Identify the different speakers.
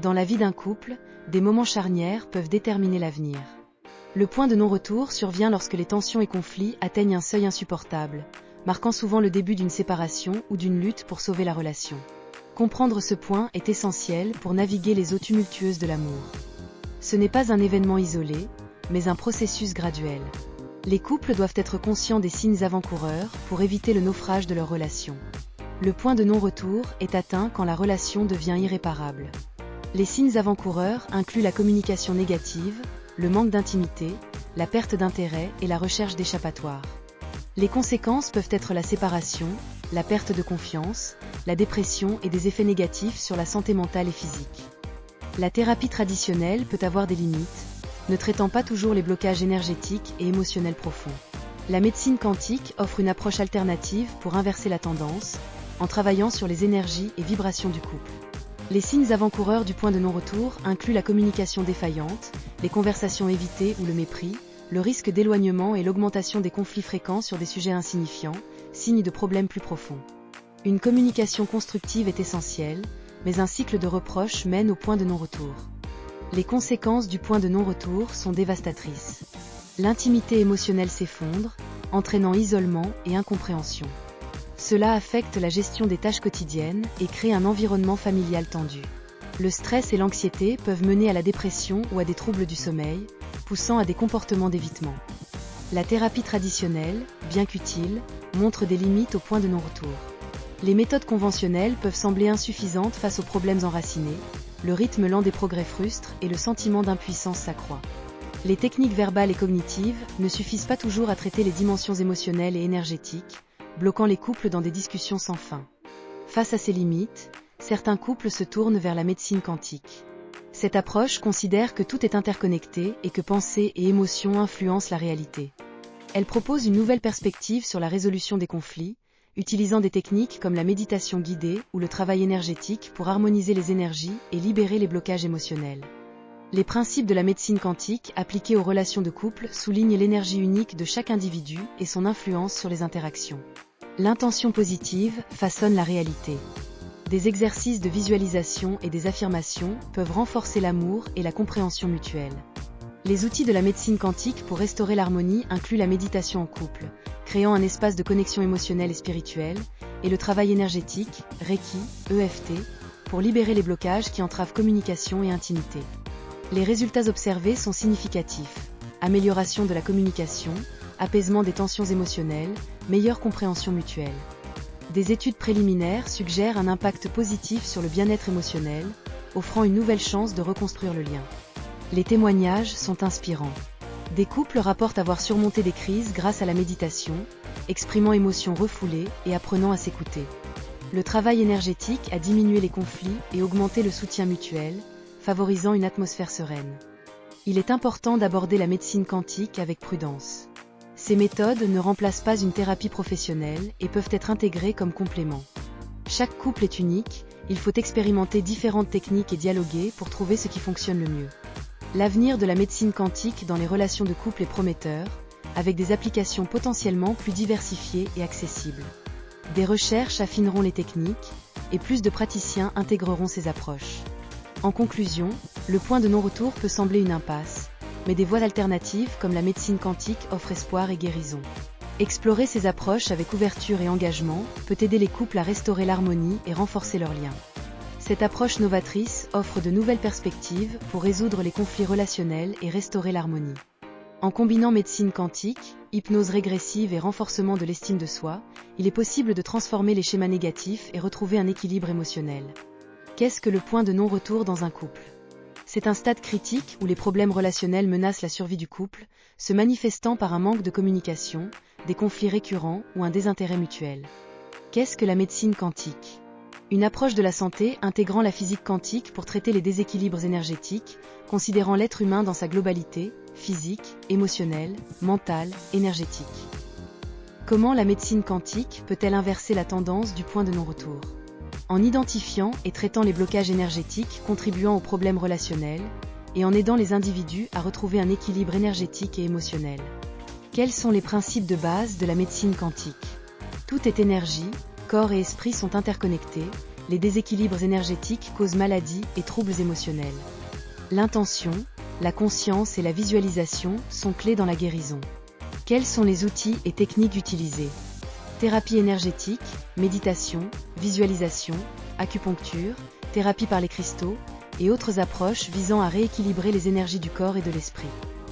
Speaker 1: Dans la vie d'un couple, des moments charnières peuvent déterminer l'avenir. Le point de non-retour survient lorsque les tensions et conflits atteignent un seuil insupportable, marquant souvent le début d'une séparation ou d'une lutte pour sauver la relation. Comprendre ce point est essentiel pour naviguer les eaux tumultueuses de l'amour. Ce n'est pas un événement isolé, mais un processus graduel. Les couples doivent être conscients des signes avant-coureurs pour éviter le naufrage de leur relation. Le point de non-retour est atteint quand la relation devient irréparable. Les signes avant-coureurs incluent la communication négative, le manque d'intimité, la perte d'intérêt et la recherche d'échappatoire. Les conséquences peuvent être la séparation, la perte de confiance, la dépression et des effets négatifs sur la santé mentale et physique. La thérapie traditionnelle peut avoir des limites, ne traitant pas toujours les blocages énergétiques et émotionnels profonds. La médecine quantique offre une approche alternative pour inverser la tendance, en travaillant sur les énergies et vibrations du couple. Les signes avant-coureurs du point de non-retour incluent la communication défaillante, les conversations évitées ou le mépris, le risque d'éloignement et l'augmentation des conflits fréquents sur des sujets insignifiants, signes de problèmes plus profonds. Une communication constructive est essentielle, mais un cycle de reproches mène au point de non-retour. Les conséquences du point de non-retour sont dévastatrices. L'intimité émotionnelle s'effondre, entraînant isolement et incompréhension. Cela affecte la gestion des tâches quotidiennes et crée un environnement familial tendu. Le stress et l'anxiété peuvent mener à la dépression ou à des troubles du sommeil, poussant à des comportements d'évitement. La thérapie traditionnelle, bien qu'utile, montre des limites au point de non-retour. Les méthodes conventionnelles peuvent sembler insuffisantes face aux problèmes enracinés, le rythme lent des progrès frustre et le sentiment d'impuissance s'accroît. Les techniques verbales et cognitives ne suffisent pas toujours à traiter les dimensions émotionnelles et énergétiques, bloquant les couples dans des discussions sans fin. Face à ces limites, certains couples se tournent vers la médecine quantique. Cette approche considère que tout est interconnecté et que pensée et émotion influencent la réalité. Elle propose une nouvelle perspective sur la résolution des conflits, utilisant des techniques comme la méditation guidée ou le travail énergétique pour harmoniser les énergies et libérer les blocages émotionnels. Les principes de la médecine quantique appliqués aux relations de couple soulignent l'énergie unique de chaque individu et son influence sur les interactions. L'intention positive façonne la réalité. Des exercices de visualisation et des affirmations peuvent renforcer l'amour et la compréhension mutuelle. Les outils de la médecine quantique pour restaurer l'harmonie incluent la méditation en couple, créant un espace de connexion émotionnelle et spirituelle, et le travail énergétique, Reiki, EFT, pour libérer les blocages qui entravent communication et intimité. Les résultats observés sont significatifs. Amélioration de la communication, apaisement des tensions émotionnelles, meilleure compréhension mutuelle. Des études préliminaires suggèrent un impact positif sur le bien-être émotionnel, offrant une nouvelle chance de reconstruire le lien. Les témoignages sont inspirants. Des couples rapportent avoir surmonté des crises grâce à la méditation, exprimant émotions refoulées et apprenant à s'écouter. Le travail énergétique a diminué les conflits et augmenté le soutien mutuel, favorisant une atmosphère sereine. Il est important d'aborder la médecine quantique avec prudence. Ces méthodes ne remplacent pas une thérapie professionnelle et peuvent être intégrées comme complément. Chaque couple est unique, il faut expérimenter différentes techniques et dialoguer pour trouver ce qui fonctionne le mieux. L'avenir de la médecine quantique dans les relations de couple est prometteur, avec des applications potentiellement plus diversifiées et accessibles. Des recherches affineront les techniques, et plus de praticiens intégreront ces approches. En conclusion, le point de non-retour peut sembler une impasse, mais des voies alternatives comme la médecine quantique offrent espoir et guérison. Explorer ces approches avec ouverture et engagement peut aider les couples à restaurer l'harmonie et renforcer leurs liens. Cette approche novatrice offre de nouvelles perspectives pour résoudre les conflits relationnels et restaurer l'harmonie. En combinant médecine quantique, hypnose régressive et renforcement de l'estime de soi, il est possible de transformer les schémas négatifs et retrouver un équilibre émotionnel. Qu'est-ce que le point de non-retour dans un couple ? C'est un stade critique où les problèmes relationnels menacent la survie du couple, se manifestant par un manque de communication, des conflits récurrents ou un désintérêt mutuel. Qu'est-ce que la médecine quantique ? Une approche de la santé intégrant la physique quantique pour traiter les déséquilibres énergétiques, considérant l'être humain dans sa globalité, physique, émotionnelle, mentale, énergétique. Comment la médecine quantique peut-elle inverser la tendance du point de non-retour ? En identifiant et traitant les blocages énergétiques contribuant aux problèmes relationnels, et en aidant les individus à retrouver un équilibre énergétique et émotionnel. Quels sont les principes de base de la médecine quantique ? Tout est énergie, corps et esprit sont interconnectés, les déséquilibres énergétiques causent maladies et troubles émotionnels. L'intention, la conscience et la visualisation sont clés dans la guérison. Quels sont les outils et techniques utilisés? Thérapie énergétique, méditation, visualisation, acupuncture, thérapie par les cristaux, et autres approches visant à rééquilibrer les énergies du corps et de l'esprit.